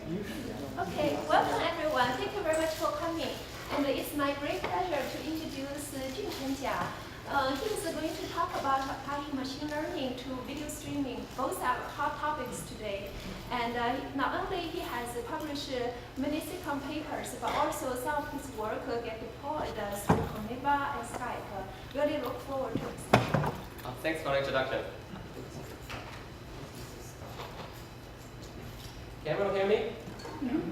Okay, welcome everyone. Thank you very much for coming. And it's my great pleasure to introduce Junchen Jia. He is going to talk about applying machine learning to video streaming. Both are hot topics today. And not only he has published many SICOM papers, but also some of his work get deployed through Coneva and Skype. Really look forward to it. Thanks for the introduction. Can everyone hear me?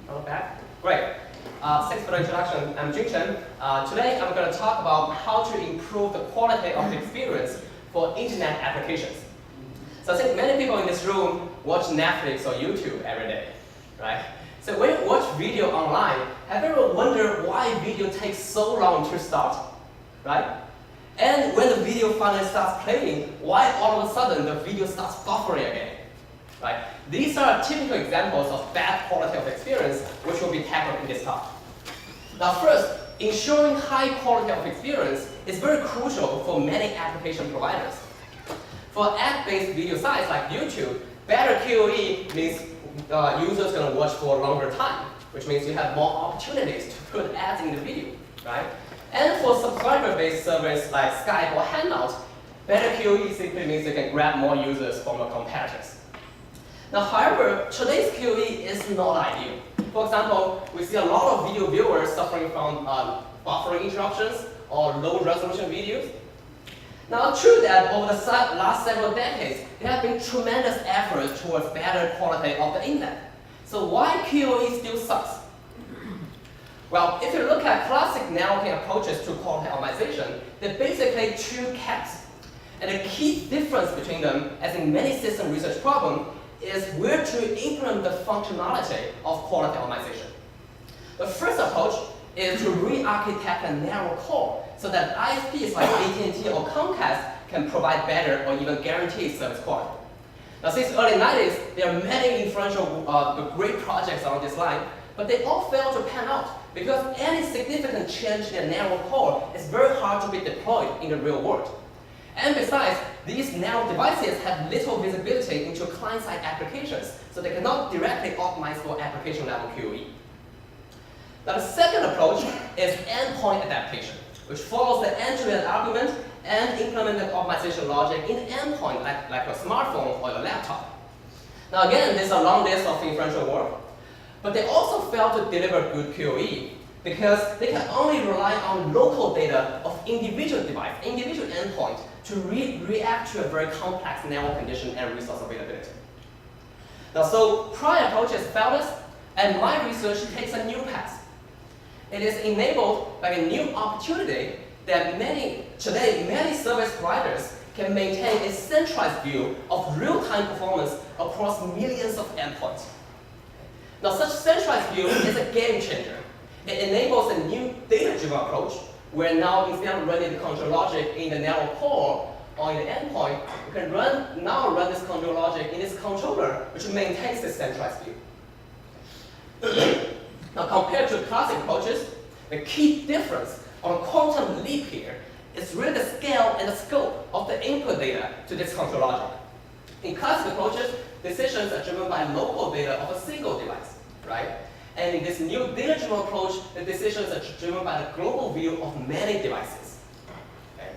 From the back? Great. Thanks for the introduction. I'm Junchen. Today I'm going to talk about how to improve the quality of the experience for internet applications. So I think many people in this room watch Netflix or YouTube every day, right? So when you watch video online, have you ever wondered why video takes so long to start, right? And when the video finally starts playing, why all of a sudden the video starts buffering again, right? These are typical examples of bad quality of experience which will be tackled in this talk. Now first, ensuring high quality of experience is very crucial for many application providers. For ad-based video sites like YouTube, better QoE means users are going to watch for a longer time, which means you have more opportunities to put ads in the video, right? And for subscriber-based service like Skype or Hangout, better QoE simply means you can grab more users from your competitors. Now, however, today's QoE is not ideal. For example, we see a lot of video viewers suffering from buffering interruptions or low-resolution videos. Now, true that over the last several decades, there have been tremendous efforts towards better quality of the internet. So why QoE still sucks? Well, if you look at classic networking approaches to quality optimization, they're basically two camps. And the key difference between them, as in many system research problems, is where to implement the functionality of quality optimization. The first approach is to re-architect a narrow core so that ISPs like AT&T or Comcast can provide better or even guaranteed service quality. Now, since the early 90s, there are many influential great projects on this line, but they all fail to pan out because any significant change in the narrow core is very hard to be deployed in the real world. And besides, these narrow devices have little visibility into client-side applications, so they cannot directly optimize for application-level QoE. Now, the second approach is endpoint adaptation, which follows the end-to-end argument and implemented optimization logic in the endpoint, like your smartphone or your laptop. Now, again, this is a long list of influential work, but they also fail to deliver good QoE because they can only rely on local data of individual device, individual endpoint, to react to a very complex network condition and resource availability. Now, so prior approaches failed us, and my research takes a new path. It is enabled by a new opportunity that today many service providers can maintain a centralized view of real-time performance across millions of endpoints. Now, such centralized view is a game changer. It enables a new data-driven approach where now instead of running the control logic in the narrow core or in the endpoint, you can now run this control logic in this controller, which maintains this centralized view. Now, compared to classic approaches, the key difference or quantum leap here is really the scale and the scope of the input data to this control logic. In classic approaches, decisions are driven by local data of a single device, right? And in this new data-driven approach, the decisions are driven by the global view of many devices. Okay.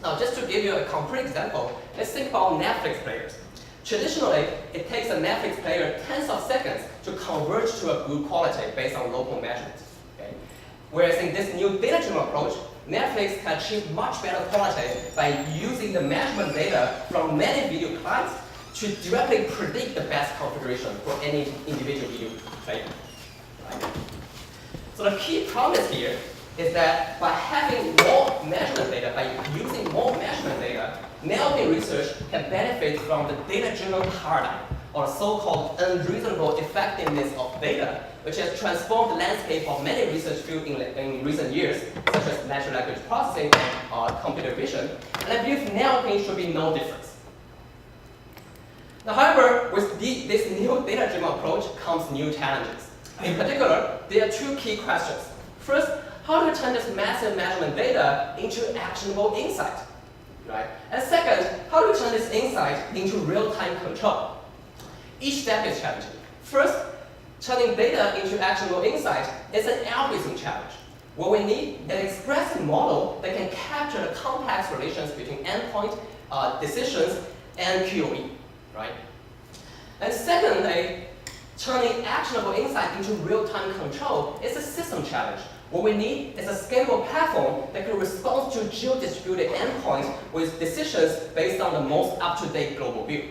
Now, just to give you a concrete example, let's think about Netflix players. Traditionally, it takes a Netflix player tens of seconds to converge to a good quality based on local measurements. Okay. Whereas in this new data-driven approach, Netflix can achieve much better quality by using the measurement data from many video clients to directly predict the best configuration for any individual video player. So the key promise here is that by having more measurement data, by using more measurement data, networking research can benefit from the data-driven paradigm, or so-called unreasonable effectiveness of data, which has transformed the landscape of many research fields in recent years, such as natural language processing and computer vision. And I believe networking should be no difference. Now, however, with this new data-driven approach comes new challenges. In particular, there are two key questions. First, how do we turn this massive measurement data into actionable insight? Right? And second, how do we turn this insight into real-time control? Each step is challenging. First, Turning data into actionable insight is an algorithm challenge. What we need is an expressive model that can capture the complex relations between endpoint, decisions, and QoE, right? And secondly, turning actionable insight into real-time control is a system challenge. What we need is a scalable platform that can respond to geo-distributed endpoints with decisions based on the most up-to-date global view.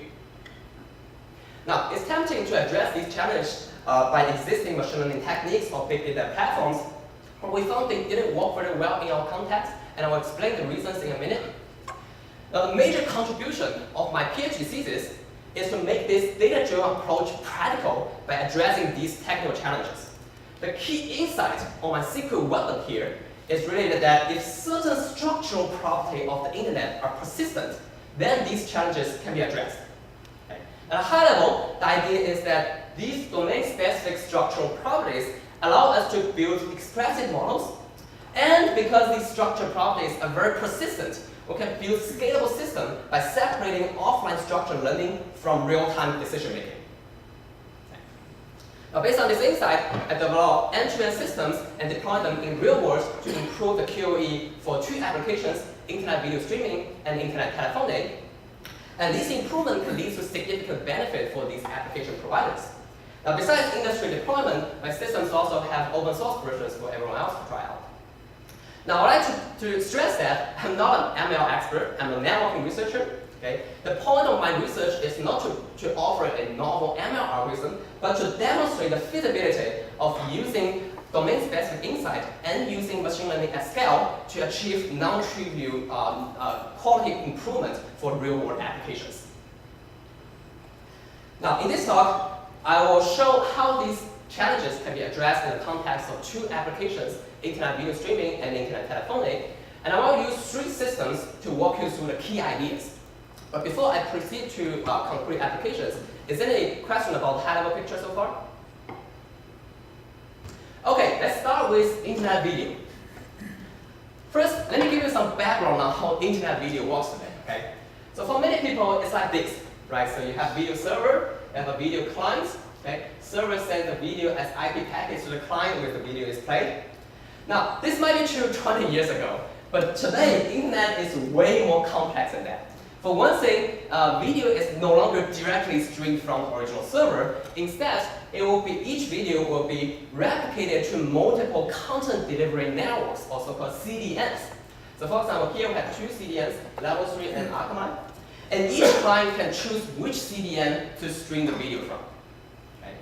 Now, it's tempting to address these challenges by existing machine learning techniques or big data platforms, but we found they didn't work very well in our context, and I will explain the reasons in a minute. Now, the major contribution of my PhD thesis is to make this data-driven approach practical by addressing these technical challenges. The key insight on my secret weapon here is related that if certain structural properties of the internet are persistent, then these challenges can be addressed. Okay. At a high level, the idea is that these domain-specific structural properties allow us to build expressive models, and because these structural properties are very persistent, we can build scalable systems by separating offline structured learning from real-time decision-making. Now, based on this insight, I developed end-to-end systems and deployed them in real world to improve the QoE for two applications, internet video streaming and internet telephony. And this improvement can lead to significant benefit for these application providers. Now, besides industry deployment, my systems also have open source versions for everyone else to try out. Now, I'd like to stress that I'm not an ML expert, I'm a networking researcher. Okay? The point of my research is not to offer a novel ML algorithm, but to demonstrate the feasibility of using domain-specific insight and using machine learning at scale to achieve non-trivial quality improvement for real-world applications. Now, in this talk, I will show how these challenges can be addressed in the context of two applications, internet video streaming and internet telephony. And I will use three systems to walk you through the key ideas. But before I proceed to concrete applications, is there any question about the high-level picture so far? Okay, let's start with internet video. First, let me give you some background on how internet video works today. Okay? So for many people, it's like this, right? So you have video server, you have a video client. Okay? Server sends the video as IP packets to the client where the video is played. Now, this might be true 20 years ago, but today, internet is way more complex than that. For one thing, video is no longer directly streamed from the original server. Instead, each video will be replicated to multiple content delivery networks, also called CDNs. So for example, here we have two CDNs, Level 3 and Akamai. And each client can choose which CDN to stream the video from. Okay.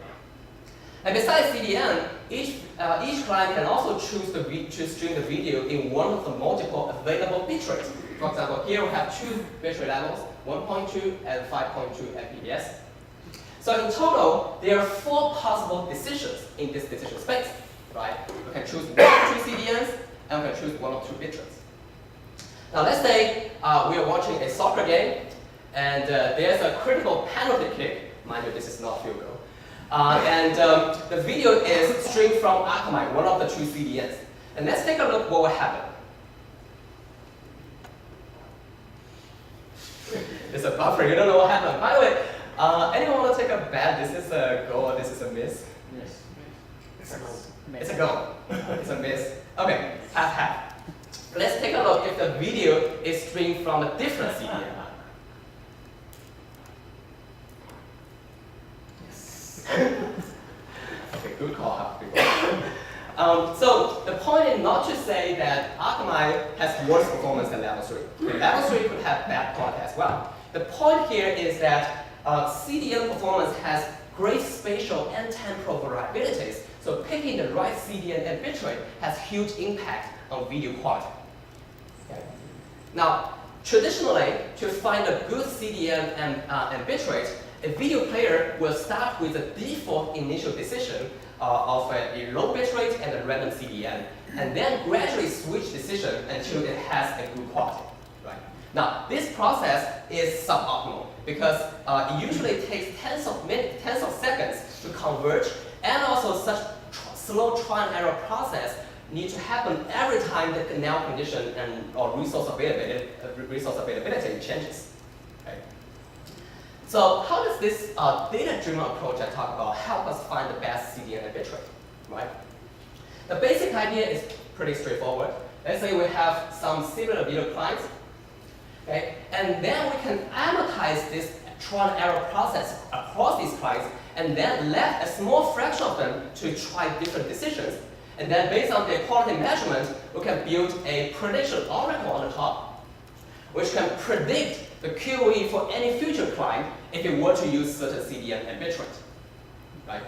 And besides CDN, each client can also choose to stream the video in one of the multiple available bitrates. For example, here we have two bitrate levels, 1.2 and 5.2 Mbps. So in total, there are 4 possible decisions in this decision space, right? We can choose 1 or 2 CDNs, and we can choose 1 or 2 bitrates. Now let's say we are watching a soccer game, and there's a critical penalty kick. Mind you, this is not field goal. The video is streamed from Akamai, one of the 2 CDNs. And let's take a look what will happen. It's a buffer, you don't know what happened. By the way, anyone want to take a bet? This is a goal or this is a miss? Yes. It's a goal. It's a goal. It's a miss. Okay, half. Let's take a look if the video is streamed from a different CDN. Yes. Okay, good call, half people. So the point is not to say that Akamai has worse performance than Level 3. Okay, Level 3 could have bad quality as well. The point here is that CDN performance has great spatial and temporal variabilities. So picking the right CDN and bitrate has huge impact on video quality. Okay. Now, traditionally, to find a good CDN and bitrate, a video player will start with a default initial decision of a low bitrate and a random CDN, and then gradually switch decision until it has a good quality. Right? Now, this process is suboptimal because it usually takes tens of seconds to converge, and also such slow trial and error process needs to happen every time the canal condition or resource availability changes. Okay. So how does this data-driven approach I talk about help us find the best CDN and bitrate, right? The basic idea is pretty straightforward. Let's say we have some similar video clients, okay? And then we can amortize this trial and error process across these clients and then let a small fraction of them to try different decisions. And then based on their quality measurement, we can build a prediction oracle on the top, which can predict the QoE for any future client if it were to use certain CDN and bitrate, right?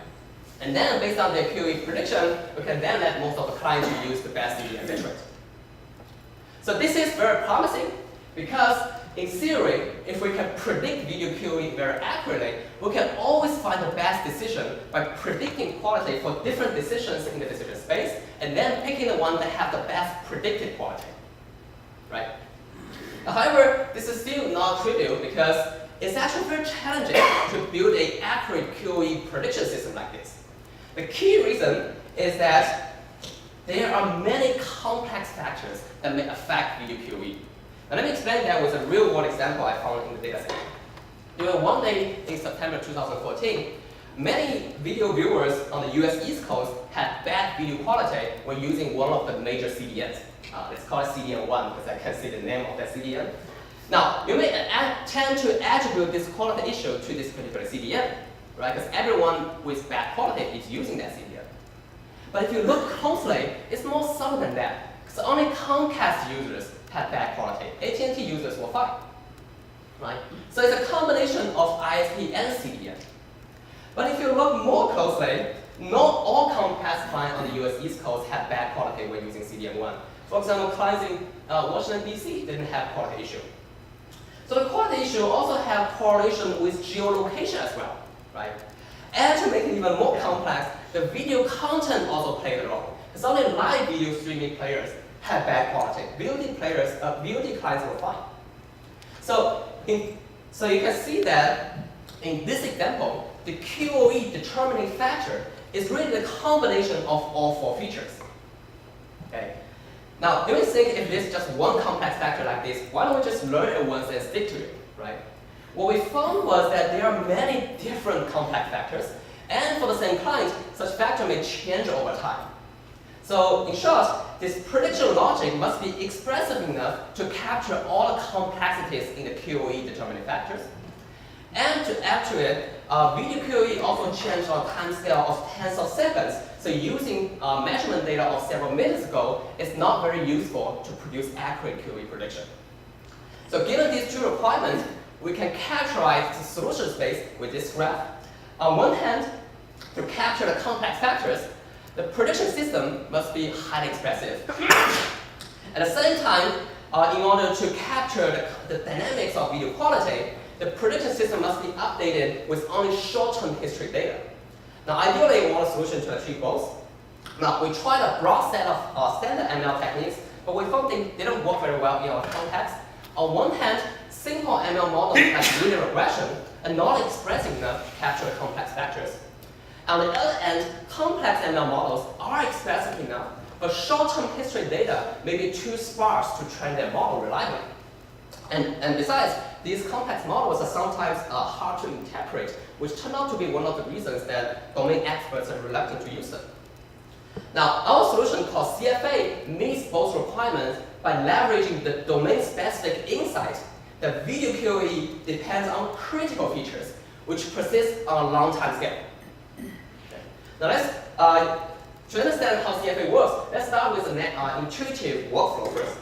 And then based on their QoE prediction, we can then let most of the clients use the best CDN and bitrate. So this is very promising because in theory, if we can predict video QoE very accurately, we can always find the best decision by predicting quality for different decisions in the decision space and then picking the one that have the best predicted quality, right? However, this is still not trivial because it's actually very challenging to build an accurate QoE prediction system like this. The key reason is that there are many complex factors that may affect video QoE. And let me explain that with a real-world example I found in the dataset. During one day in September 2014, many video viewers on the US East Coast had bad video quality when using one of the major CDNs. Let's call it CDN1 because I can't see the name of that CDN. Now, you may tend to attribute this quality issue to this particular CDN, right? Because everyone with bad quality is using that CDN. But if you look closely, it's more subtle than that. Because only Comcast users had bad quality. AT&T users were fine, right? So it's a combination of ISP and CDN. But if you look more closely, not all Comcast clients on the US East Coast had bad quality when using CDN1. For example, clients in Washington, D.C. didn't have quality issue. So the quality issue also have correlation with geolocation as well, right? And to make it even more complex, the video content also played a role. It's only live video streaming players had bad quality. VOD clients were fine. So you can see that in this example, the QoE determining factor is really the combination of all four features. Okay. Now, you may think if there's just one complex factor like this, why don't we just learn it once and stick to it, right? What we found was that there are many different complex factors, and for the same client, such factor may change over time. So in short, this prediction logic must be expressive enough to capture all the complexities in the QoE determining factors. And to add to it, video QoE also changed on a time scale of tens of seconds. So using measurement data of several minutes ago is not very useful to produce accurate QoE prediction. So given these two requirements, we can characterize the solution space with this graph. On one hand, to capture the complex factors, the prediction system must be highly expressive. At the same time, in order to capture the dynamics of video quality, the prediction system must be updated with only short-term history data. Now, ideally, we want a solution to achieve both. Now, we tried a broad set of standard ML techniques, but we found they didn't work very well in our context. On one hand, simple ML models like linear regression are not expressive enough to capture the complex factors. On the other end, complex ML models are expressive enough, but short-term history data may be too sparse to train their model reliably. And besides, these complex models are sometimes hard to interpret, which turned out to be one of the reasons that domain experts are reluctant to use them. Now, our solution called CFA meets both requirements by leveraging the domain-specific insight that video QoE depends on critical features, which persist on a long time scale. Okay. Now, to understand how CFA works, let's start with an intuitive workflow first.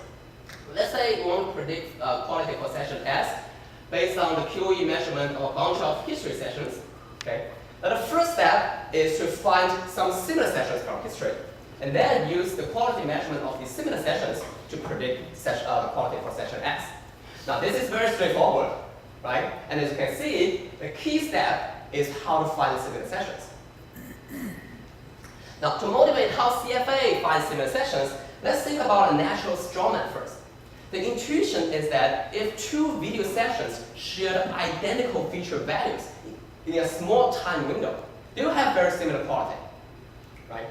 Let's say we want to predict quality for session S based on the QoE measurement of a bunch of history sessions. Okay. Now the first step is to find some similar sessions from history, and then use the quality measurement of these similar sessions to predict the quality for session S. Now this is very straightforward, right? And as you can see, the key step is how to find the similar sessions. Now to motivate how CFA finds similar sessions, let's think about a natural strawman first. The intuition is that if two video sessions share identical feature values in a small time window, they will have very similar quality, right?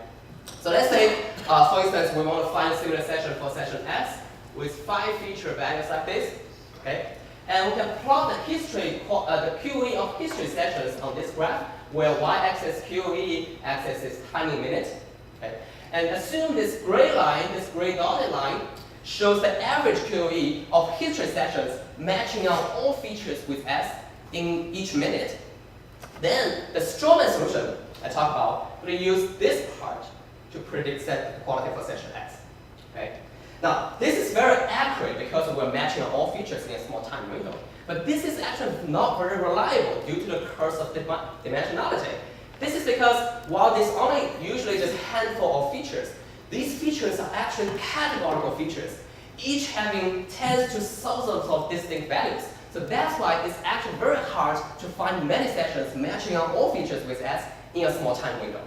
So let's say, for instance, we want to find a similar session for session S with 5 feature values like this, okay? And we can plot the history, the QE of history sessions on this graph, where y-axis QE, axis is time in minutes. Okay? And assume this gray line, this gray dotted line, shows the average QE of history sessions matching on all features with S in each minute. Then the Stroman solution I talked about will use this part to predict set quality for session S. Okay? Now, this is very accurate because we're matching on all features in a small time window. But this is actually not very reliable due to the curse of dimensionality. This is because while this only usually just a handful of features, these features are actually categorical features, each having tens to thousands of distinct values. So that's why it's actually very hard to find many sessions matching on all features with S in a small time window.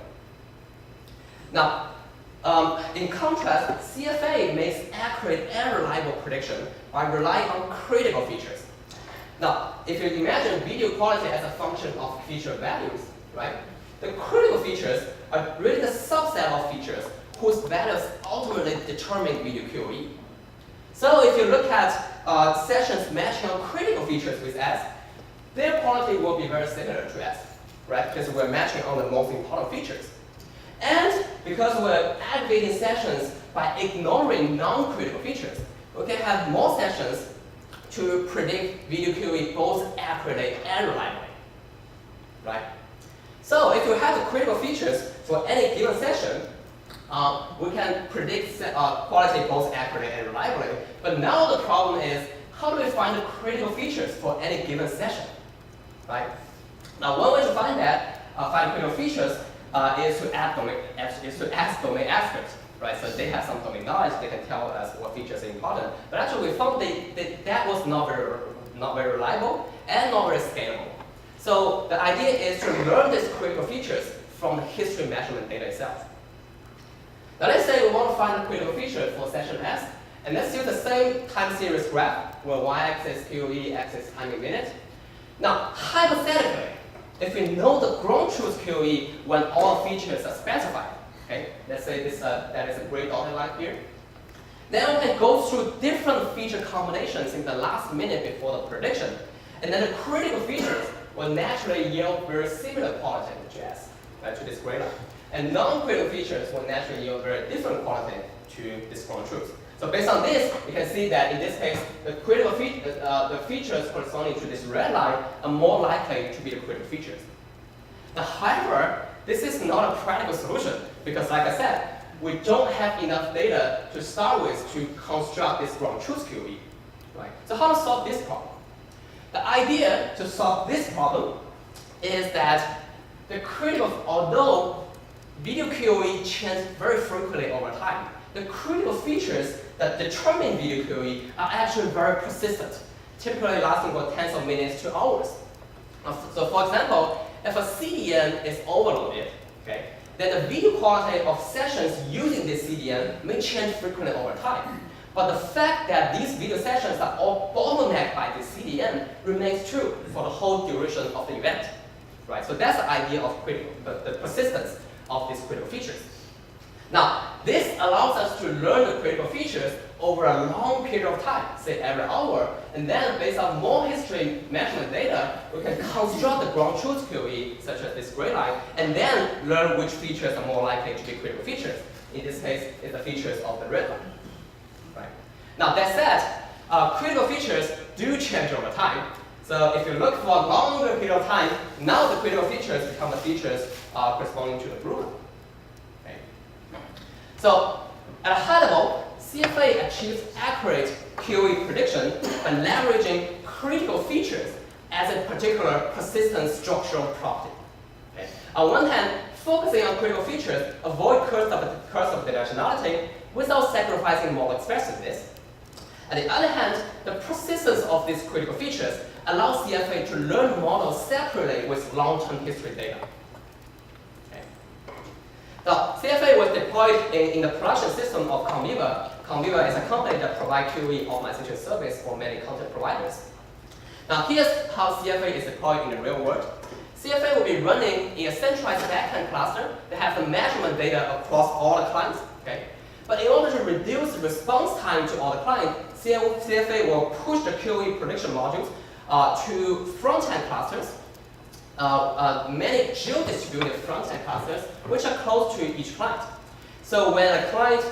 Now, in contrast, CFA makes accurate and reliable prediction by relying on critical features. Now, if you imagine video quality as a function of feature values, right? The critical features are really the subset of features whose values ultimately determine video QE. So if you look at sessions matching on critical features with S, their quality will be very similar to S, right? Because we're matching on the most important features. And because we're aggregating sessions by ignoring non-critical features, we can have more sessions to predict video QE both accurately and reliably, right? So if you have the critical features for any given session, we can predict quality both accurately and reliably. But now the problem is, how do we find the critical features for any given session, right? Now, one way to find that, find critical features, is to ask domain experts, right? So they have some domain knowledge, they can tell us what features are important. But actually, we found that was not very reliable and not very scalable. So the idea is to learn these critical features from the history measurement data itself. Now let's say we want to find the critical feature for session S, and let's use the same time series graph where y-axis QE, axis time in minutes. Now, hypothetically, if we know the ground truth QE when all features are specified, okay? Let's say this that is a gray dotted line here. Then we can go through different feature combinations in the last minute before the prediction, and then the critical features will naturally yield very similar quality to S, to this gray line. And non-critical features will naturally yield very different quality to this ground truth. So based on this, we can see that in this case, the critical the features corresponding to this red line are more likely to be the critical features. Now, however, this is not a practical solution because, like I said, we don't have enough data to start with to construct this ground truth QE, right? So how to solve this problem? The idea to solve this problem is that the critical, although video QE changes very frequently over time, the critical features that determine video QE are actually very persistent, typically lasting for tens of minutes to hours. So for example, if a CDN is overloaded, okay, then the video quality of sessions using this CDN may change frequently over time. But the fact that these video sessions are all bottlenecked by this CDN remains true for the whole duration of the event, right? So that's the idea of critical, the persistence of these critical features. Now, this allows us to learn the critical features over a long period of time, say every hour, and then based on more history measurement data, we can construct the ground truth QE, such as this gray line, and then learn which features are more likely to be critical features. In this case, it's the features of the red line. Right. Now, that said, critical features do change over time. So if you look for a longer period of time, now the critical features become the features corresponding to the blue line. Okay. So at a high level, CFA achieves accurate QE prediction by leveraging critical features as a particular persistent structural property. Okay. On one hand, focusing on critical features avoid curse of dimensionality without sacrificing model expressiveness. On the other hand, the persistence of these critical features allows CFA to learn models separately with long-term history data. Okay. Now, CFA was deployed in the production system of Conviva. Conviva is a company that provides QE optimization service for many content providers. Now, here's how CFA is deployed in the real world. CFA will be running in a centralized backend cluster that has the measurement data across all the clients. Okay? But But in order to reduce the response time to all the clients, CFA will push the QoE prediction modules to front-end clusters, many geo-distributed front-end clusters, which are close to each client. So when a client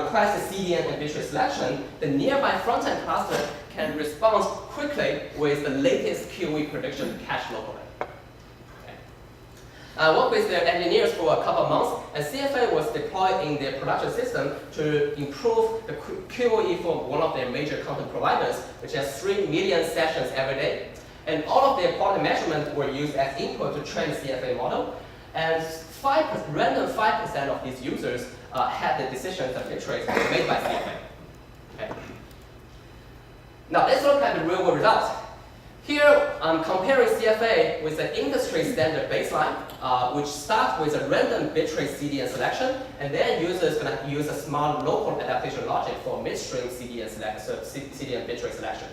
requests a CDN and bitrate selection, the nearby front-end cluster can respond quickly with the latest QoE prediction cached locally. I worked with their engineers for a couple of months, and CFA was deployed in their production system to improve the QoE for one of their major content providers, which has 3 million sessions every day. And all of their quality measurements were used as input to train the CFA model. And random 5% of these users had the decisions and bitrates made by CFA. Okay. Now let's look at the real-world results. Here, I'm comparing CFA with an industry standard baseline, which starts with a random bitrate CDN selection, and then users are going to use a smart local adaptation logic for midstream CDN bitrate selection.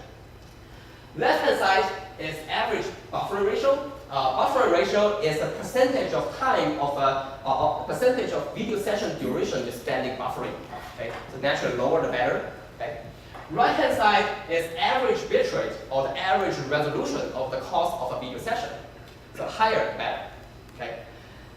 Left-hand side is average buffering ratio. Buffering ratio is a percentage of time of a percentage of video session duration you're spending buffering. Okay, so naturally lower the better. Okay. Right-hand side is average bitrate, or the average resolution of the cost of a video session. So higher the better. Okay.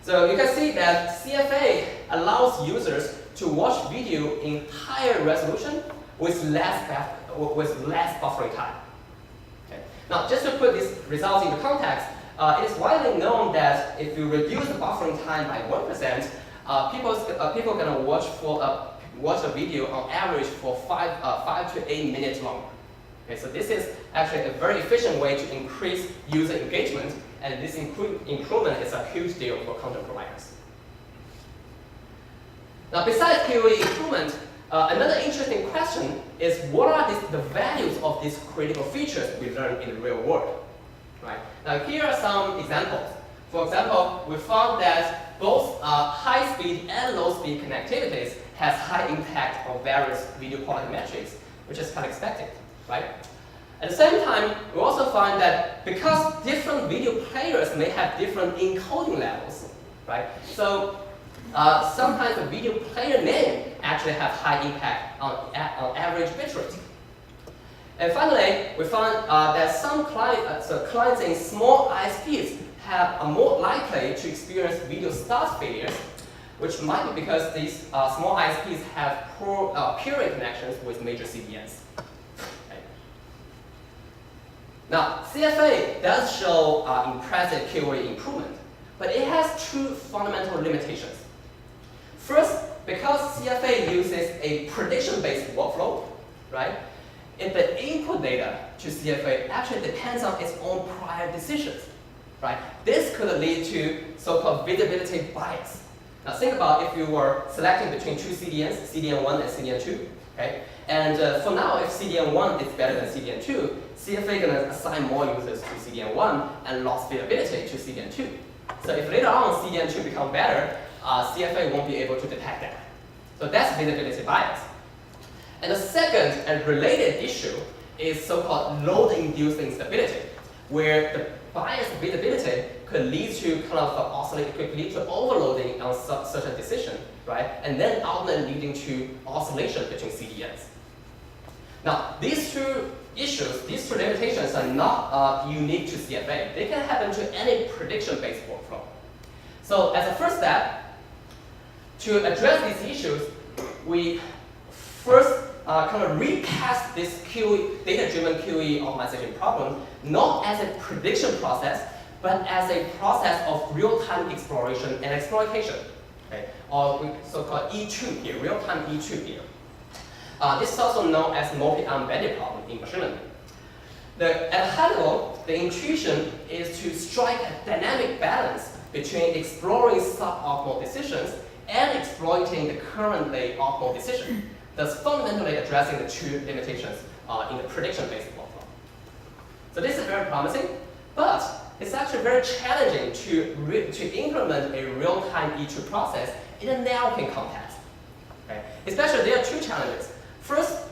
So you can see that CFA allows users to watch video in higher resolution with less buffering time. Okay. Now, just to put these results into context, it is widely known that if you reduce the buffering time by 1%, people can watch a video on average for 5 to 8 minutes longer. Okay, so this is actually a very efficient way to increase user engagement, and this improvement is a huge deal for content providers. Now, besides QoE improvement, another interesting question is what are the values of these critical features we learn in the real world? Right? Now, here are some examples. For example, we found that both high-speed and low-speed connectivities has high impact on various video quality metrics, which is kind of expected, right? At the same time, we also find that because different video players may have different encoding levels, right? So sometimes the video player name actually have high impact on average bitrate. And finally, we found that some clients in small ISPs are more likely to experience video start failures, which might be because these small ISPs have poor peering connections with major CDNs. Okay. Now, CFA does show impressive QoE improvement, but it has two fundamental limitations. First, because CFA uses a prediction-based workflow, right? And the input data to CFA actually depends on its own prior decisions, right? This could lead to so-called visibility bias. Now think about if you were selecting between two CDNs, CDN1 and CDN2, okay? And for now, if CDN1 is better than CDN2, CFA is going to assign more users to CDN1 and lost visibility to CDN2. So if later on CDN2 becomes better, CFA won't be able to detect that. So that's visibility bias. And the second and related issue is so-called load-induced instability, where the biased visibility could lead to could lead to overloading on such a decision, right? And then ultimately leading to oscillation between CDNs. Now, these two issues, these two limitations are not unique to CFA. They can happen to any prediction-based workflow. So as a first step, to address these issues, we first kind of recast this data-driven QoE optimization problem not as a prediction process, but as a process of real-time exploration and exploitation, okay? Or so-called E2 here, real-time E2 here. This is also known as multi-arm bandit problem in machine learning. At a high level, the intuition is to strike a dynamic balance between exploring suboptimal decisions and exploiting the currently optimal decision, thus fundamentally addressing the two limitations in the prediction-based workflow. So this is very promising, but it's actually very challenging to implement a real-time E2 process in a networking context. Okay? Especially, there are two challenges. First,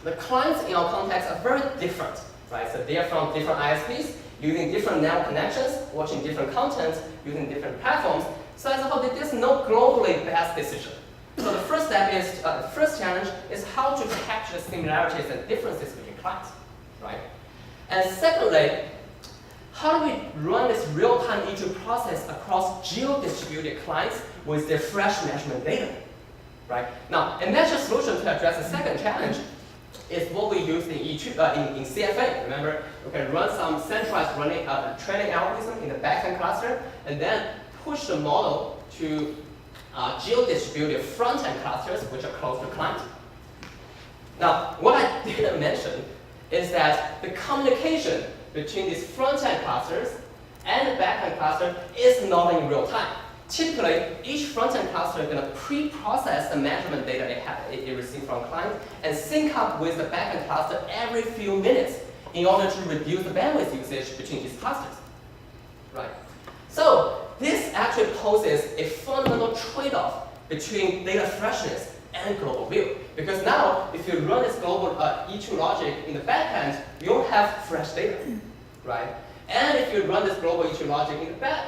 the clients in our context are very different, right? So they are from different ISPs, using different network connections, watching different content, using different platforms. So as a whole, there's no globally best decision. So the first step is, the first challenge is how to capture the similarities and differences between clients, right? And secondly, how do we run this real-time E2 process across geo-distributed clients with their fresh measurement data, right? Now, a natural solution to address the second challenge is what we use in E2, in CFA. Remember, we can run some centralized training algorithm in the backend cluster, and then push the model to geo-distributed front-end clusters, which are close to client. Now, what I didn't mention is that the communication between these front-end clusters and the back-end cluster is not in real time. Typically, each front-end cluster is going to pre-process the measurement data it received from client and sync up with the back-end cluster every few minutes in order to reduce the bandwidth usage between these clusters. Right? So this actually poses a fundamental trade-off between data freshness and global view. Because now, if you run this global E2 logic in the backend, you don't have fresh data, right? And if you run this global E2 logic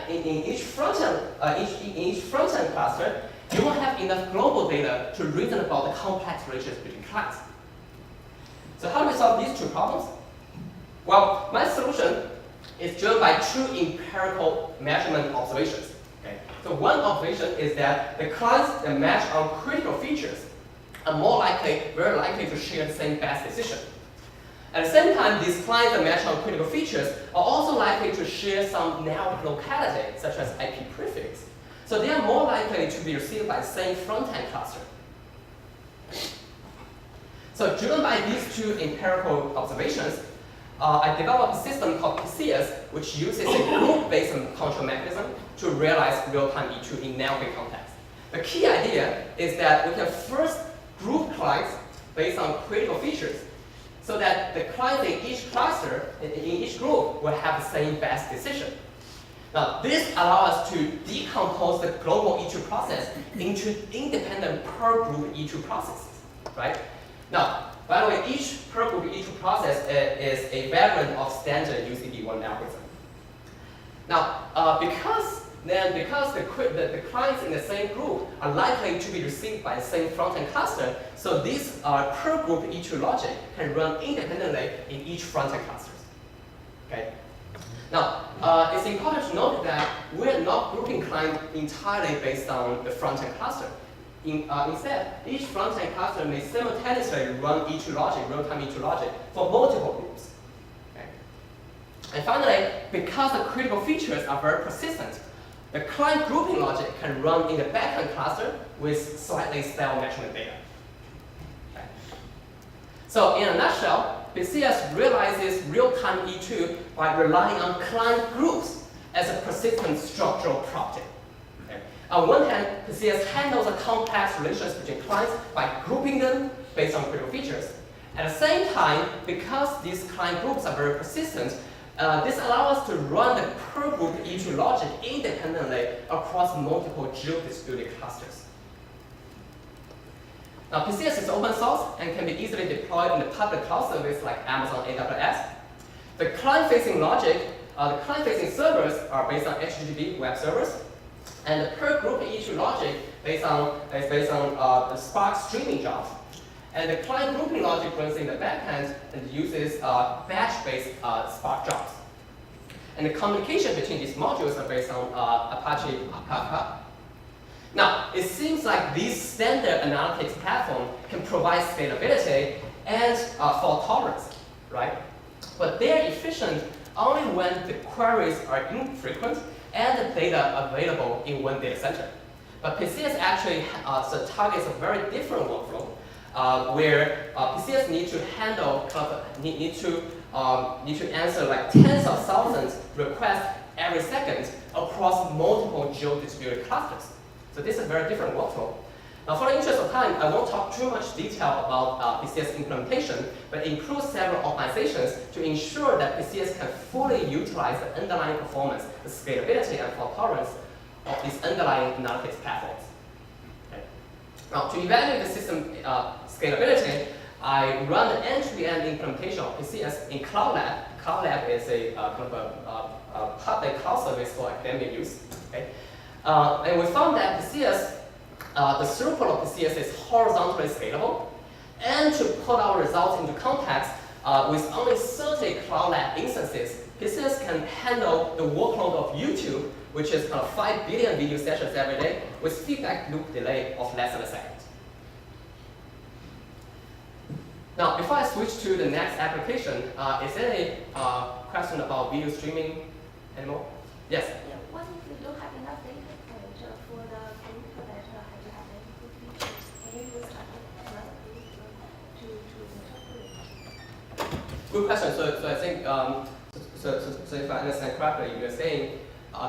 in each front-end cluster, you won't have enough global data to reason about the complex relations between clients. So how do we solve these two problems? Well, my solution is driven by two empirical measurement observations. Okay? So one observation is that the clients that match on critical features are very likely to share the same best decision. At the same time, these clients that match on critical features are also likely to share some network locality, such as IP prefix. So they are more likely to be received by the same front-end cluster. So driven by these two empirical observations, I developed a system called Perseus, which uses a group-based control mechanism to realize real-time E2 in networking context. The key idea is that we can first group clients based on critical features, so that the clients in each cluster, in each group, will have the same best decision. Now, this allows us to decompose the global E2 process into independent per-group E2 processes, right? Now, by the way, each per-group E2 process is a variant of standard UCB1 algorithm. Now, because the clients in the same group are likely to be received by the same front-end cluster, so this per-group E2 logic can run independently in each front-end clusters. Okay. Now, it's important to note that we're not grouping clients entirely based on the front-end cluster. Instead, each front-end cluster may simultaneously run E2 logic, real-time E2 logic, for multiple groups. Okay. And finally, because the critical features are very persistent, the client grouping logic can run in the backend cluster with slightly stale measurement data. Okay. So in a nutshell, Perseus realizes real-time E2 by relying on client groups as a persistent structural property. Okay. On one hand, Perseus handles the complex relations between clients by grouping them based on critical features. At the same time, because these client groups are very persistent, this allows us to run the per-group E2 logic independently across multiple geo-distributed clusters. Now, Perseus is open source and can be easily deployed in the public cloud service like Amazon AWS. The client-facing logic, the client-facing servers are based on HTTP web servers, and the per-group E2 logic is based on the Spark streaming jobs. And the client grouping logic runs in the backend and uses batch-based Spark jobs. And the communication between these modules are based on Apache Kafka. Now, it seems like these standard analytics platforms can provide scalability and fault tolerance, right? But they're efficient only when the queries are infrequent and the data available in one data center. But Perseus actually targets a very different workflow, where Perseus needs to handle, need to answer like tens of thousands requests every second across multiple geo-distributed clusters. So this is a very different workflow. Now, for the interest of time, I won't talk too much detail about Perseus implementation, but include several optimizations to ensure that Perseus can fully utilize the underlying performance, the scalability, and fault tolerance of these underlying analytics platforms. Okay. Now, to evaluate the system scalability, I run the end-to-end implementation of Perseus in Cloud Lab. Cloud Lab is a kind of a public cloud service for academic use. Okay? And we found that Perseus the throughput of PCS is horizontally scalable, and to put our results into context, with only 30 Cloud Lab instances, PCS can handle the workload of YouTube, which is kind of 5 billion video sessions every day, with feedback loop delay of less than a second. Now, if I switch to the next application, is there any question about video streaming anymore? Yes? Yeah, what if you don't have enough data point for the group that have to have any good features? Can you use that to interpret? Good question. So I think, so if I understand correctly, you're saying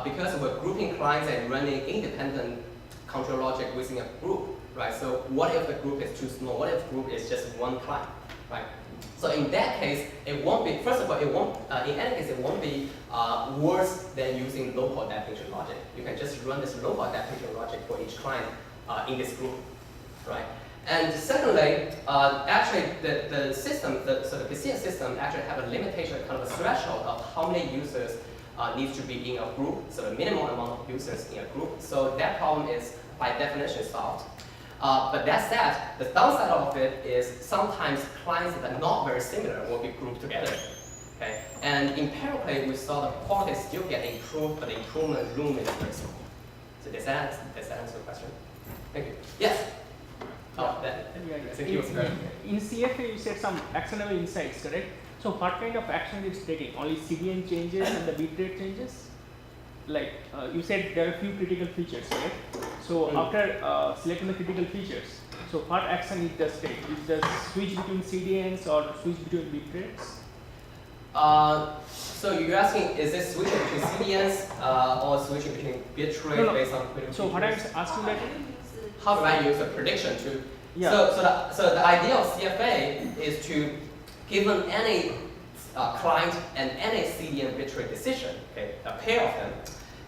because we're grouping clients and running independent control logic within a group, right? So what if the group is too small? What if the group is just one client, right? So in that case, it won't be, first of all, it won't, in any case, it won't be worse than using local adaptation logic. You can just run this local adaptation logic for each client in this group, right? And secondly, actually the system, so the PCS system actually have a limitation, kind of a threshold of how many users needs to be in a group, so the minimum amount of users in a group. So that problem is by definition solved. But that said, the downside of it is sometimes clients that are not very similar will be grouped together. Okay? And empirically, we saw the quality still get improved, but the improvement room is very small. So does that answer the question? Thank you. Yes? Oh, that, I think he was very in CFA, you said some actionable insights, correct? So what kind of action it's taking? Only CDN changes and the bitrate changes? Like you said there are a few critical features, right? So after selecting the critical features, so what action it does take? It does switch between CDNs or switch between bitrates? So you're asking, is it switching between CDNs or switching between bitrate based on critical So features? what I'm asking that, how do I use a prediction to? yeah. So the idea of CFA is to, given any client and any CDN bitrate decision, okay, a pair of them,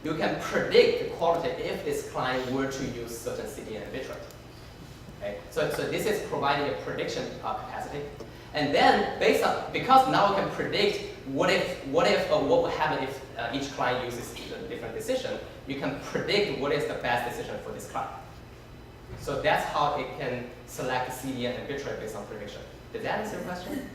you can predict the quality if this client were to use certain CDN bitrate. Okay, so this is providing a prediction capacity, and then based on, because now we can predict what would happen if each client uses a different decision, you can predict what is the best decision for this client. So that's how it can select CDN and bitrate based on prediction. Did that answer your question?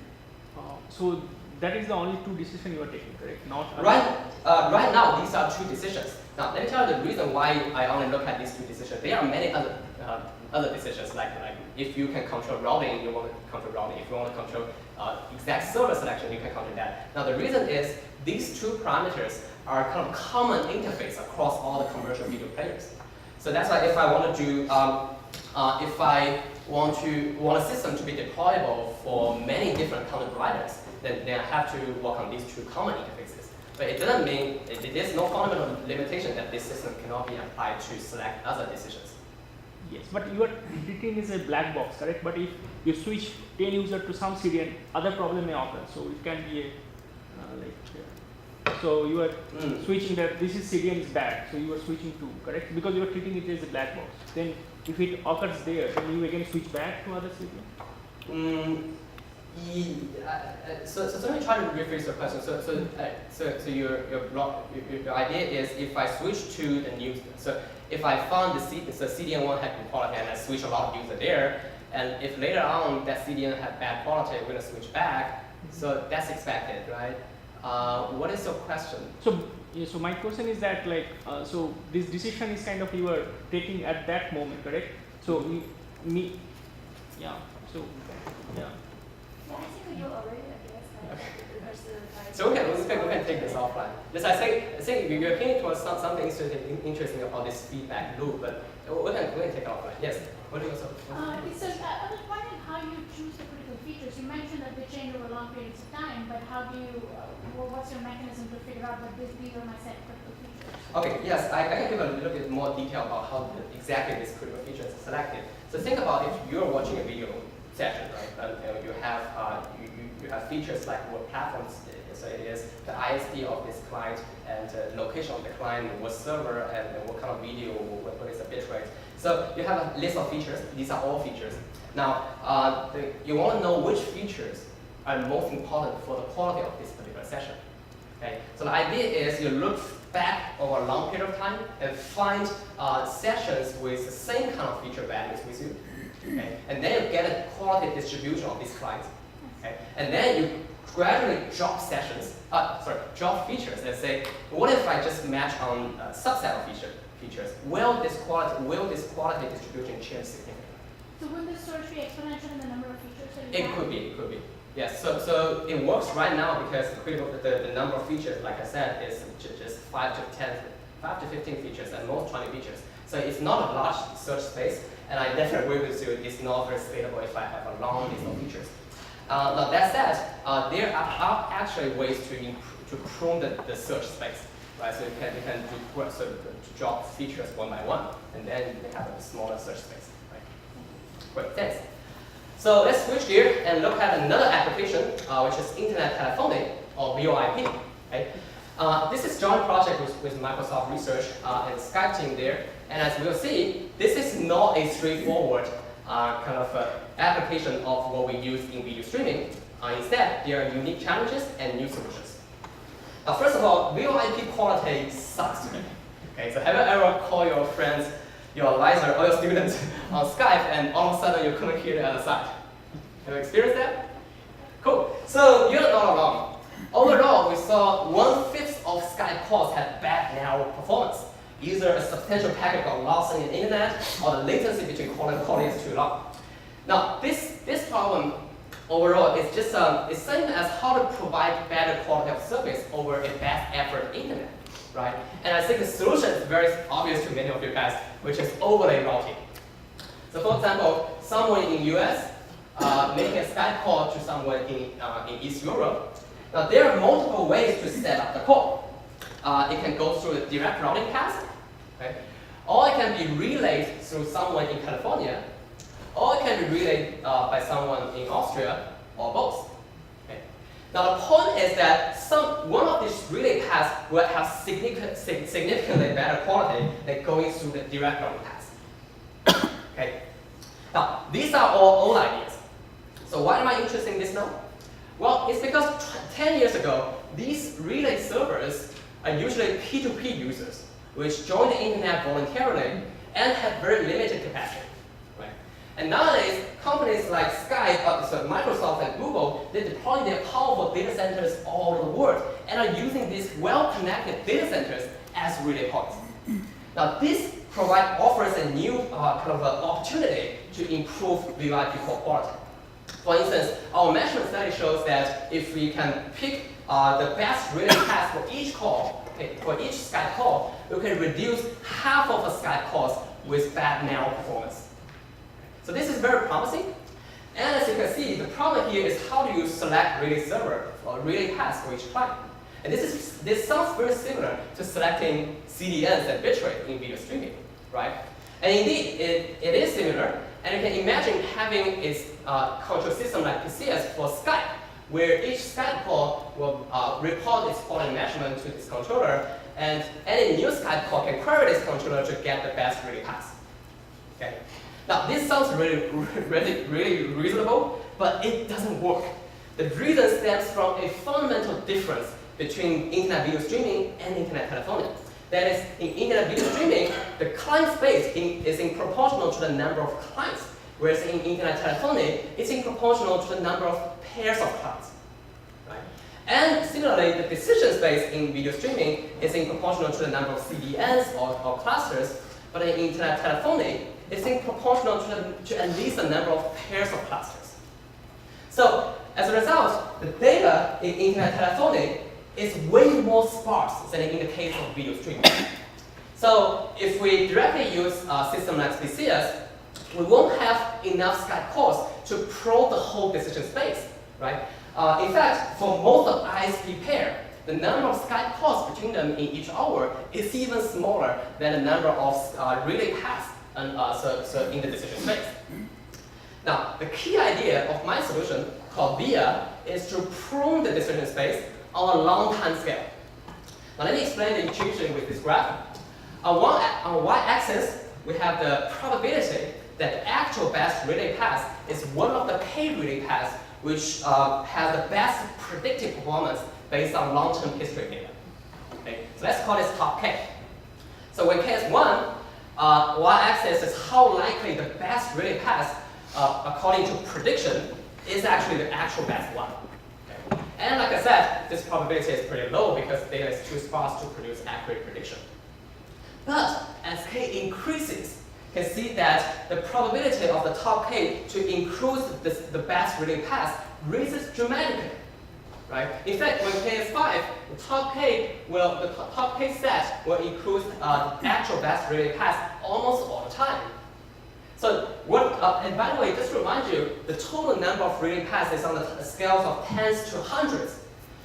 So that is the only two decisions you are taking, correct? Not right now, these are two decisions. Now, let me tell you the reason why I only look at these two decisions. There are many other decisions, like if you can control routing, you want to control routing. If you want to control exact server selection, you can control that. Now, the reason is these two parameters are kind of common interface across all the commercial video players. So that's why if I want to do, if I want a system to be deployable for many different content providers, then I have to work on these two common interfaces. But it doesn't mean, there's no fundamental limitation that this system cannot be applied to select other decisions. Yes, but you are treating it as a black box, correct? But if you switch 10 users to some CDN, other problem may occur. So it can be a, so you are switching that this is CDN is bad, so you are switching to, correct? Because you are treating it as a black box. Then if it occurs there, then you again switch back to other CDN? So let me try to rephrase your question. So your idea is if I switch to the new, so if I found the CDN1 had good quality and I switch a lot of users there, and if later on that CDN had bad quality, we're going to switch back. So that's expected, right? What is your question? So, yeah, so my question is that so this decision is kind of you are taking at that moment, correct? So yeah. So yeah. Yeah, I think you already addressed that. So we can take this offline. Just I think you're hinting towards something interesting about this feedback loop, but we can take it offline. Yes. What do you also? So I was wondering how you choose the critical features. You mentioned that they change over long periods of time, but how do you? What's your mechanism to figure out that these are my set critical features? Okay. Yes, I can give a little bit more detail about how exactly this critical feature is selected. So think about if you're watching a video session, right? And you have features like what platforms. So it is the ISP of this client and the location of the client, what server, and what kind of video, what is the bitrate. So you have a list of features. These are all features. Now, you want to know which features are most important for the quality of this particular session. Okay. So the idea is you look back over a long period of time and find sessions with the same kind of feature values with you. Okay? And then you get a quality distribution of these clients. Okay? And then you gradually drop sessions, drop features and say, what if I just match on a subset of features? Will this quality distribution change significantly? So will this search be exponential in the number of features that you It have? could be. Yes, so it works right now because the number of features, like I said, is just 5 to 15 features and most 20 features. So it's not a large search space, and I definitely agree with you, it's not very scalable if I have a long list of features. Now that said, there are actually ways to prune the search space, right? So you can to drop features one by one, and then you have a smaller search space, right? Great, thanks. So let's switch gear and look at another application, which is internet telephony, or VoIP. Okay? This is a joint project with Microsoft Research and Skype team there. And as we'll see, this is not a straightforward kind of application of what we use in video streaming. Instead, there are unique challenges and new solutions. First of all, VoIP quality sucks today. Okay, so have you ever called your friends, your advisor, or your students on Skype, and all of a sudden you couldn't hear the other side? Have you experienced that? Cool. So you're not alone. Overall, we saw 1/5 of Skype calls had bad narrow performance. Either a substantial packet got lost in the internet, or the latency between call and calling is too long. Now, this problem overall is just it's same as how to provide better quality of service over a best effort internet, right? And I think the solution is very obvious to many of you guys, which is overlay routing. So, for example, someone in US making a Skype call to someone in East Europe. Now, there are multiple ways to set up the call. It can go through a direct routing path, okay? Or it can be relayed through someone in California, or it can be relayed by someone in Austria, or both. Okay? Now, the point is that one of these relay paths will have significantly better quality than going through the direct routing path. Okay? Now, these are all old ideas. So why am I interested in this now? Well, it's because 10 years ago, these relay servers are usually P2P users, which join the internet voluntarily and have very limited capacity. Right? And nowadays, companies like Skype, Microsoft and Google, they deploy their powerful data centers all over the world and are using these well-connected data centers as relay points. Now, this offers a new opportunity to improve VoIP quality. For instance, our measurement study shows that if we can pick the best relay path for each call, okay, for each Skype call, we can reduce half of the Skype calls with bad narrow performance. So this is very promising. And as you can see, the problem here is how do you select relay server or relay paths for each client? And this sounds very similar to selecting CDNs and bitrate in video streaming, right? And indeed, it is similar. And you can imagine having its control system like PCS for Skype, where each Skype call will report its quality measurement to this controller, and any new Skype call can query this controller to get the best relay path. Okay. Now, this sounds really reasonable, but it doesn't work. The reason stems from a fundamental difference between internet video streaming and internet telephony. That is, in internet video streaming, the client space is in proportional to the number of clients, whereas in internet telephony, it's in proportional to the number of pairs of clients. Right? And similarly, the decision space in video streaming is in proportional to the number of CDNs or clusters, but in internet telephony, it's in proportional to at least the number of pairs of clusters. So, as a result, the data in internet telephony is way more sparse than in the case of video streaming. So if we directly use a system like PCS, we won't have enough Skype calls to probe the whole decision space, right? In fact, for most of ISP pair, the number of Skype calls between them in each hour is even smaller than the number of relay paths in the decision space. Now, the key idea of my solution, called VIA, is to prune the decision space on a long time scale. Now let me explain the intuition with this graph. On y-axis, we have the probability that the actual best relay path is one of the paid relay paths which has the best predictive performance based on long-term history data. Okay? So let's call this top k. So when k is 1, y-axis is how likely the best relay path, according to prediction, is actually the actual best one. Okay? And like I said, this probability is pretty low because data is too sparse to produce accurate prediction. But as k increases, you can see that the probability of the top k to include the best relay path raises dramatically. Right? In fact, when k is 5, the top k set will include actual best relay path almost all the time. So and by the way, just to remind you, the total number of relay paths is on the scales of tens to hundreds.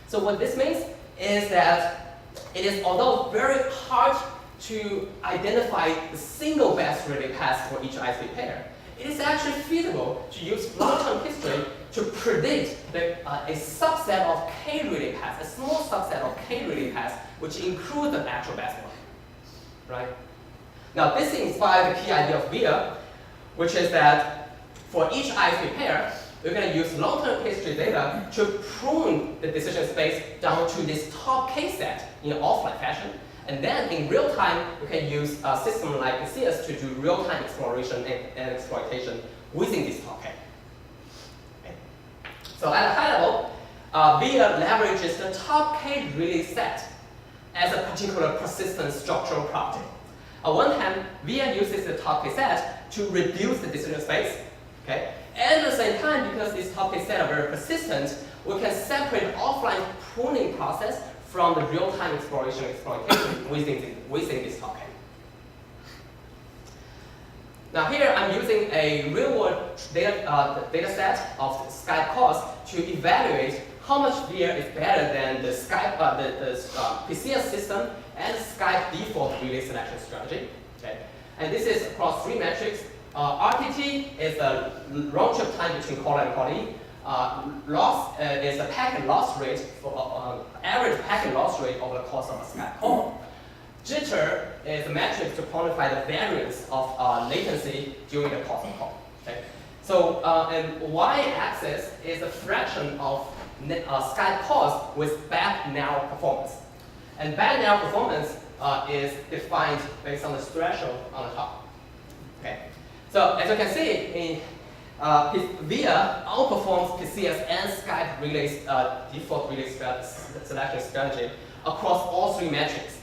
So what this means is that it is, although very hard to identify the single best relay path for each IC pair, it is actually feasible to use long-term history to predict a subset of k relay paths, a small subset of k relay paths, which include the actual best one. Right? Now, this inspired the key idea of VIA, which is that for each IC pair, we're going to use long-term history data to prune the decision space down to this top k set in an offline fashion. And then in real time, we can use a system like Perseus to do real-time exploration and exploitation within this top k. Okay. So at a high level, VIA leverages the top k relay set as a particular persistent structural property. On one hand, VIA uses the top k set to reduce the decision space. Okay? And at the same time, because these top k sets are very persistent, we can separate offline pruning process from the real-time exploration and exploitation within this top k. Now here I'm using a real-world data set of Skype calls to evaluate how much VIA is better than the Skype, Perseus system and Skype default relay selection strategy. Okay? And this is across 3 metrics. RTT is the round-trip time between caller and callee. Loss is the packet loss rate for average packet loss rate over the course of a Skype call. Jitter is a metric to quantify the variance of latency during the course of the call. Okay? So, and y-axis is a fraction of Skype calls with bad narrow performance. And bad narrow performance is defined based on the threshold on the top. Okay? So, as you can see, VIA outperforms Perseus and Skype relays, default relay selection strategy across all 3 metrics.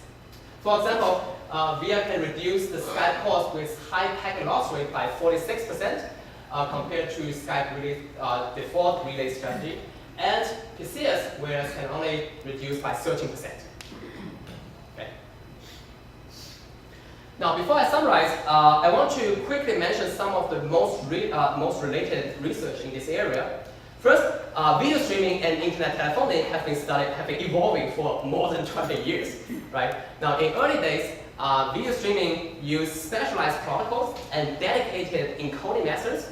For example, VIA can reduce the Skype calls with high packet loss rate by 46% compared to Skype relay, default relay strategy, and Perseus, whereas can only reduce by 13%. Okay. Now, before I summarize, I want to quickly mention some of the most related research in this area. First, video streaming and internet telephony have been evolving for more than 20 years, right? Now, in early days, video streaming used specialized protocols and dedicated encoding methods,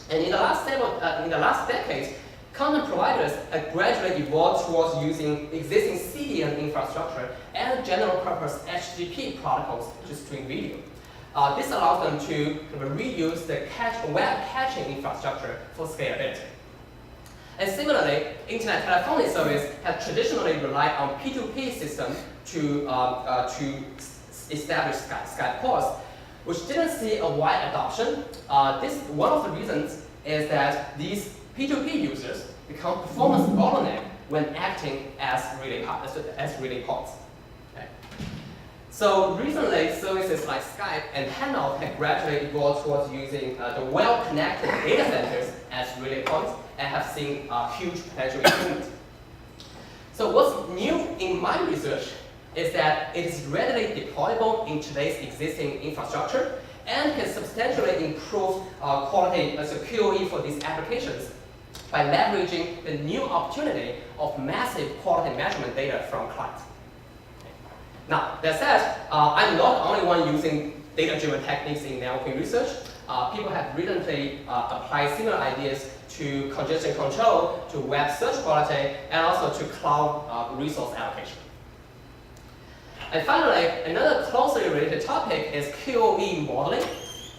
and in the last decade, content providers have gradually evolved towards using existing CDN infrastructure and general-purpose HTTP protocols to stream video. This allows them to reuse the web caching infrastructure for scalability. And similarly, internet telephony service has traditionally relied on P2P system to establish Skype calls, which didn't see a wide adoption. One of the reasons is that these P2P users become performance bottleneck when acting as relay pods. Okay. So recently, services like Skype and Hangout have gradually evolved towards using the well-connected data centers as relay pods and have seen huge potential improvement. So what's new in my research is that it is readily deployable in today's existing infrastructure and can substantially improve quality as a QoE for these applications by leveraging the new opportunity of massive quality measurement data from clients. Now, that said, I'm not the only one using data-driven techniques in networking research. People have recently applied similar ideas to congestion control, to web search quality, and also to cloud resource allocation. And finally, another closely related topic is QoE modeling.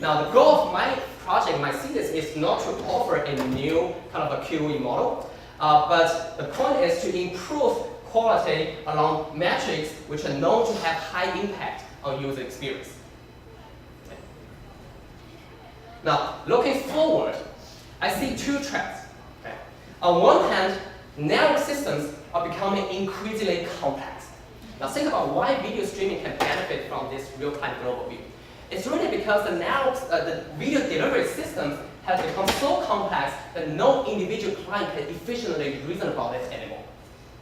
Now, the goal of my project, my thesis, is not to offer a new kind of a QoE model, but the point is to improve quality along metrics which are known to have high impact on user experience. Now, looking forward, I see two trends. Okay. On one hand, narrow systems are becoming increasingly complex. Now, think about why video streaming can benefit from this real-time global view. It's really because the video delivery systems have become so complex that no individual client can efficiently reason about it anymore.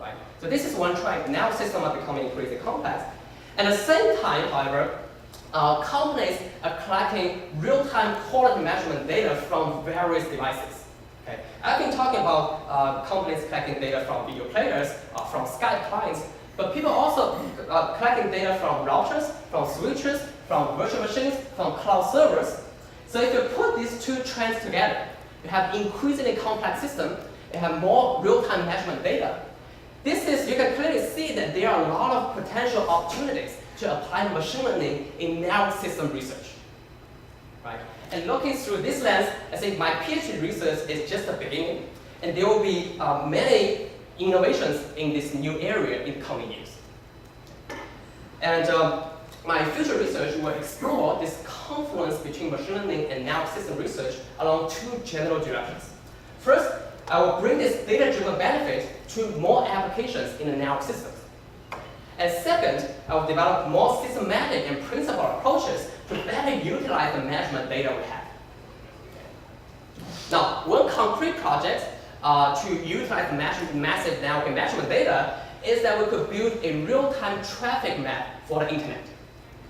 Right? So this is one trend. Now systems are becoming increasingly complex. At the same time, however, companies are collecting real-time quality measurement data from various devices. Okay? I've been talking about companies collecting data from video players, from Skype clients, but people also collecting data from routers, from switches, from virtual machines, from cloud servers. So if you put these two trends together, you have increasingly complex systems, you have more real-time measurement data. You can clearly see that there are a lot of potential opportunities to apply machine learning in narrow system research. Right? And looking through this lens, I think my PhD research is just the beginning, and there will be many innovations in this new area in coming years. And my future research will explore this confluence between machine learning and narrow system research along two general directions. First, I will bring this data-driven benefit to more applications in the narrow systems. And second, I will develop more systematic and principled approaches to better utilize the measurement data we have. Now, one concrete project to utilize the massive networking measurement data is that we could build a real-time traffic map for the internet.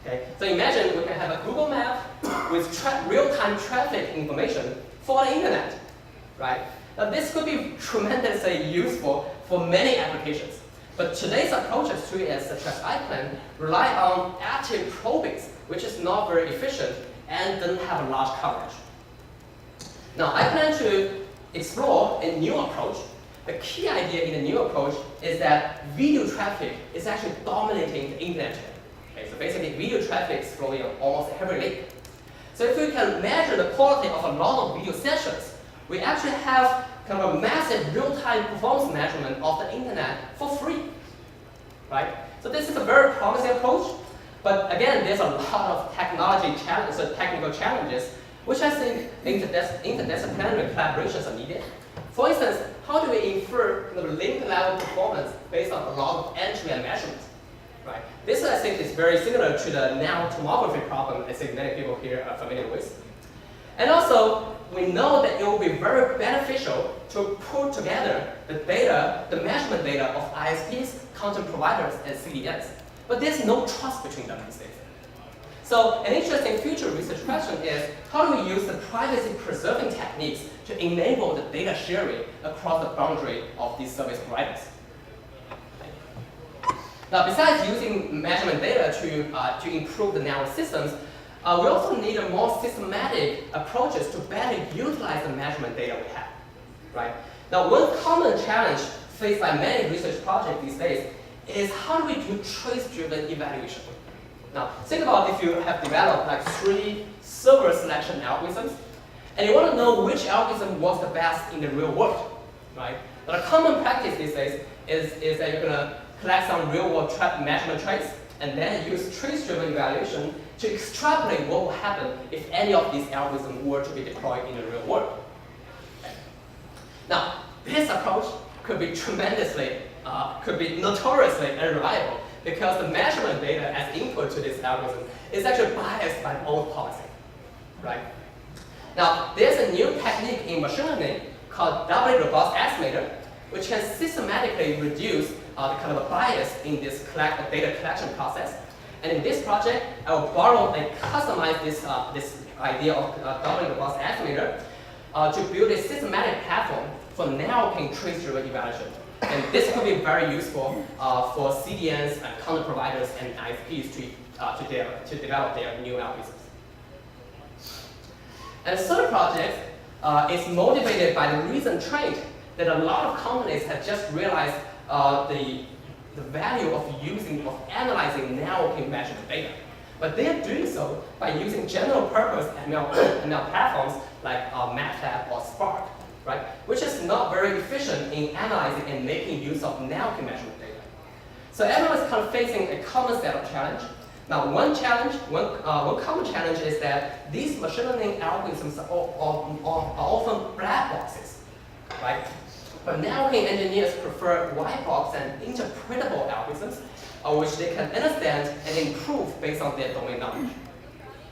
Okay? So imagine we can have a Google map with real-time traffic information for the internet. Right? Now, this could be tremendously useful for many applications. But today's approaches to it, such as iPlan, rely on active probings, which is not very efficient and doesn't have a large coverage. Now, I plan to explore a new approach. The key idea in the new approach is that video traffic is actually dominating the internet today. Okay, so basically, video traffic is flowing on almost every link. So if we can measure the quality of a lot of video sessions, we actually have kind of a massive real-time performance measurement of the internet for free. Right? So this is a very promising approach, but again, there's a lot of technical challenges, which I think interdisciplinary collaborations are needed. For instance, how do we infer link-level performance based on a lot of entry and measurements? Right? This, I think, is very similar to the narrow tomography problem I think many people here are familiar with. And also, we know that it will be very beneficial to put together the data, the measurement data of ISPs, content providers, and CDNs. But there's no trust between them these days. So an interesting future research question is, how do we use the privacy-preserving techniques to enable the data sharing across the boundary of these service providers? Now, besides using measurement data to improve the narrow systems, we also need a more systematic approaches to better utilize the measurement data we have. Right? Now, one common challenge faced by many research projects these days is how do we do trace-driven evaluation? Now, think about if you have developed like 3 server selection algorithms, and you want to know which algorithm was the best in the real world. Right? Now, the common practice these days is that you're going to collect some real-world measurement trace, and then use trace-driven evaluation to extrapolate what will happen if any of these algorithms were to be deployed in the real world. Okay. Now, this approach could be notoriously unreliable because the measurement data as input to this algorithm is actually biased by the old policy. Right? Now, there's a new technique in machine learning called doubly robust estimator, which can systematically reduce the kind of a bias in this data collection process. And in this project, I will borrow and customize this idea of doubly robust estimator to build a systematic platform for narrowing trace-driven evaluation. And this could be very useful for CDNs and content providers and ISPs to develop their new algorithms. And the third project is motivated by the recent trend that a lot of companies have just realized the value of analyzing narrowing measurement data. But they're doing so by using general purpose ML platforms like MATLAB or Spark, right? Which is not very efficient in analyzing and making use of narrowing measurement data. So everyone is kind of facing a common set of challenge. Now, one common challenge is that these machine learning algorithms are often black boxes, right? But networking engineers prefer white box and interpretable algorithms, which they can understand and improve based on their domain knowledge.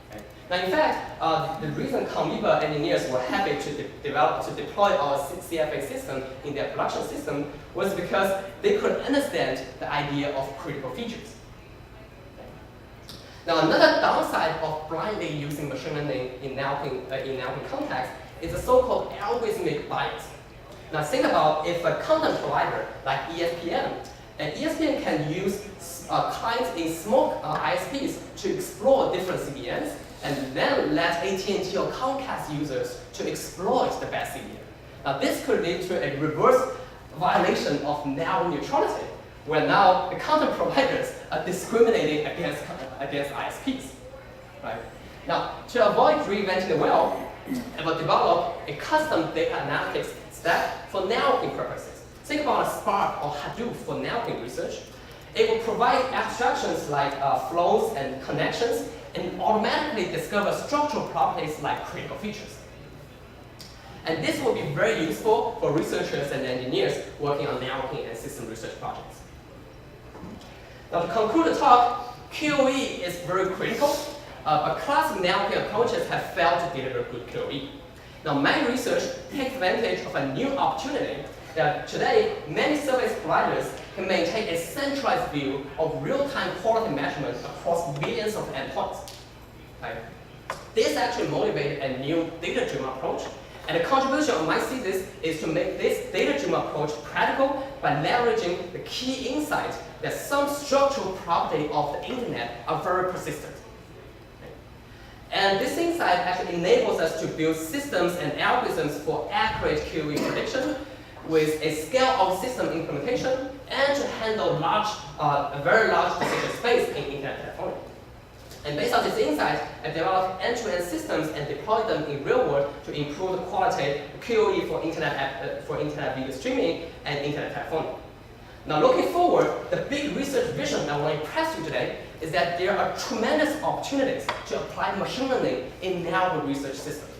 Okay. Now, in fact, the reason Commeba engineers were happy to deploy our CFA system in their production system was because they could understand the idea of critical features. Now, another downside of blindly using machine learning in networking context is the so-called algorithmic bias. Now, think about if a content provider like ESPN, and ESPN can use clients in small ISPs to explore different CDNs, and then let AT&T or Comcast users to exploit the best CDN. Now, this could lead to a reverse violation of network neutrality, where now the content providers are discriminating against ISPs, right? Now, to avoid reinventing the wheel, I will develop a custom data analytics stack for networking purposes. Think about a Spark or Hadoop for networking research. It will provide abstractions like flows and connections, and automatically discover structural properties like critical features. And this will be very useful for researchers and engineers working on networking and system research projects. Now, to conclude the talk, QoE is very critical, but classic networking approaches have failed to deliver good QoE. Now, my research takes advantage of a new opportunity that today many service providers can maintain a centralized view of real-time quality measurement across millions of endpoints. Right? This actually motivated a new data-driven approach, and the contribution of my thesis is to make this data-driven approach practical by leveraging the key insight that some structural property of the internet are very persistent. And this insight actually enables us to build systems and algorithms for accurate QoE prediction with a scale of system implementation and to handle a very large decision space in internet telephony. And based on this insight, I developed end-to-end systems and deployed them in real world to improve the quality QoE for internet video streaming and internet telephony. Now, looking forward, the big research vision I want to impress you today is that there are tremendous opportunities to apply machine learning in network research systems.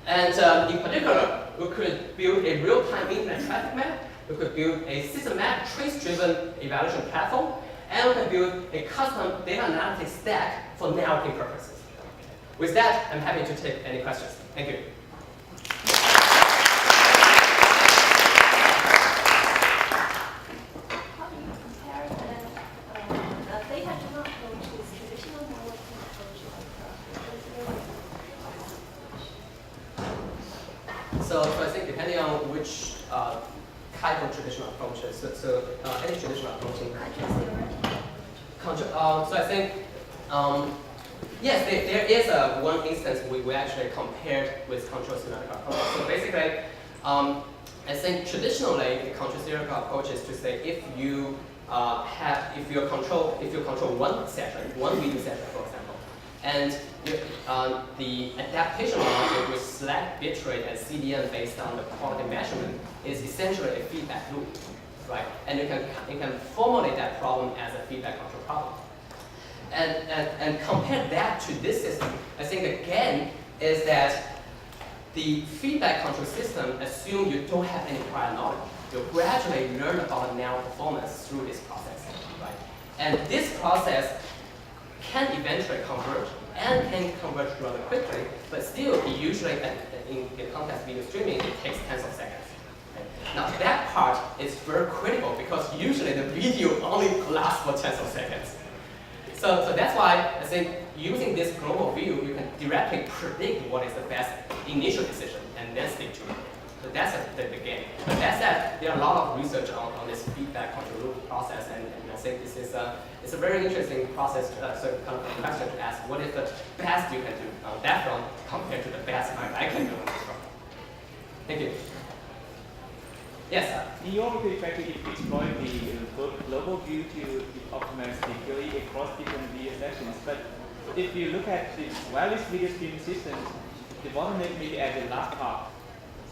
And in particular, we could build a real-time internet traffic map, we could build a systematic trace-driven evaluation platform, and we can build a custom data analytics stack for networking purposes. With that, I'm happy to take any questions. Thank you. How do you compare the data-driven approach with traditional networking approach So I think depending on which type of traditional approaches, any traditional approach in so I think, yes, there is one instance we actually compared with control theoretical approach. So basically, I think traditionally the control theoretical approach is to say if you control one session, one video session, for example, and the adaptation logic with select bitrate and CDN based on the quality measurement is essentially a feedback loop, right? And you can formulate that problem as a feedback control problem. And compare that to this system, I think again is that the feedback control system assumes you don't have any prior knowledge. You gradually learn about network performance through this process, right? And this process can eventually converge and can converge rather quickly, but still usually in context video streaming, it takes tens of seconds. Okay? Now that part is very critical because usually the video only lasts for tens of seconds. So that's why I think using this global view, you can directly predict what is the best initial decision and then stick to it. So that's the game. But that said, there are a lot of research on this feedback control loop process, and I think this is it's a very interesting process, so kind of a question to ask, what is the best you can do on that front compared to the best I can do on this front? Thank you. Yes? In your view, effectively exploit the global view to optimize the QoE across different video sessions. But if you look at the wireless video streaming systems, the bottleneck may be at the last part.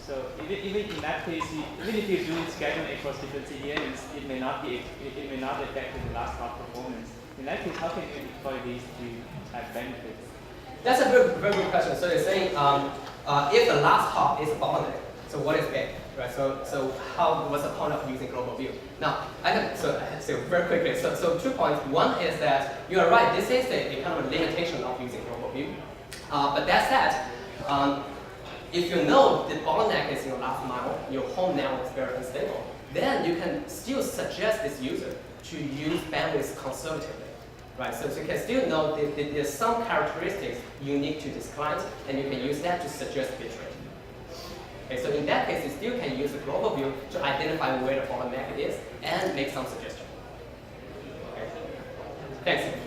So even in that case, even if you're doing schedule across frequency here, it may not affect the last hop performance. In that case, how can you deploy these to have benefits? That's a very, very good question. So you're saying if the last hop is a bottleneck, so what is it? Right. So what's the point of using global view? Now I can so very quickly. So 2 points. One is that you are right. This is a kind of a limitation of using global view. But that said, if you know the bottleneck is in your last mile, your home network is very unstable, then you can still suggest this user to use bandwidth conservatively. Right, so you can still know that there's some characteristics unique to this client, and you can use that to suggest bitrate. Okay, so in that case, you still can use the global view to identify where the bottleneck is and make some suggestion. Okay. Thanks.